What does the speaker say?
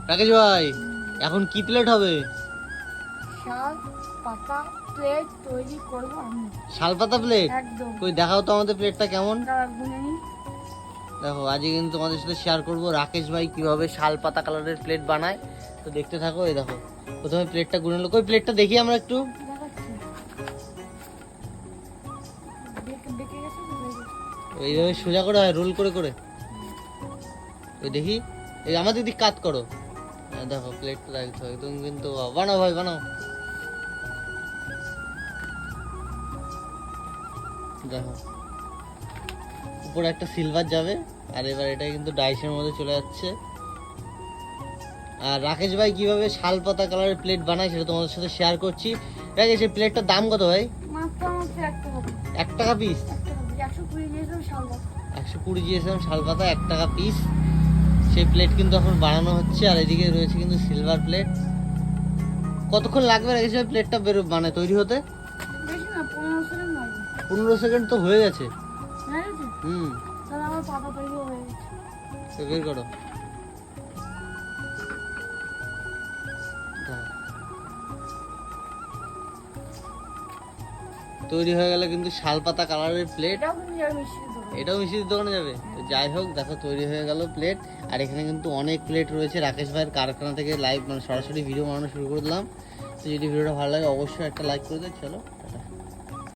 রাকেশ ভাই এখন কি প্লেট হবে? শাল পাতা প্লেট তৈরি করব আমি। শালপাতা প্লেট? একদম। কই দেখাও তো আমাদের প্লেটটা কেমন। দাঁড়া গুনে নি। দেখো আজকে কিন্তু তোমাদের সাথে শেয়ার করব রাকেশ ভাই কিভাবে শালপাতা কালারের প্লেট বানায়। তো দেখতে থাকো। এই দেখো প্রথমে প্লেটটা গুনে নিলো। কই প্লেটটা দেখি আমরা একটু। দেখাচ্ছি। দেখে গেছে তো হয়ে গেছে। এইভাবে সোজা করে হয়, রোল করে করে। ওই দেখি, এই আমাদের দিক কাট করো। দেখো প্লেটটা রাখতে হয় তুমি কিন্তু। বানাও ভাই বানাও। দেখো উপরে একটা সিলভার যাবে, আর এবার এটা কিন্তু ডাইসের মধ্যে চলে যাচ্ছে। আর রাকেশ ভাই কিভাবে শালপাতা কালারের প্লেট বানায় সেটা তোমাদের সাথে শেয়ার করছি। রাকেশ এই প্লেটটার দাম কত ভাই? মাত্র 1 টাকা। 1 টাকা পিস? 120 নিয়েছিলাম শাল পাতা। 120 দিয়েছিলাম শালপাতা, 1 টাকা পিস। সেই প্লেট কিন্তু এখন বানানো হচ্ছে। আর এদিকে রয়েছে কিন্তু সিলভার প্লেট। কতক্ষণ লাগবে রাকেশ ভাই প্লেটটা মানে তৈরি হতে? বেশি না, 15 সেকেন্ড লাগবে। 15 সেকেন্ড তো হয়ে গেছে। হয়ে গেছে? হুম, তাহলে আমার পাতা তৈরি হয়ে গেছে। তো বের করো। দাও। তৈরি হয়ে গেল কিন্তু শালপাতা কালারের প্লেট। এটাও কিন্তু যাবে মিষ্টির দোকানে। এটাও মিষ্টির দোকানে যাবে। তো যাই হোক দেখো তৈরি হয়ে গেল প্লেট। আর এখানে কিন্তু অনেক প্লেট রয়েছে। রাকেশ ভাইয়ের কারখানা থেকে লাইভ মানে সরাসরি ভিডিও বানানো শুরু করে দিলাম। তো যদি ভিডিওটা ভালো লাগে অবশ্যই একটা লাইক করে দেয়। চলো টাটা।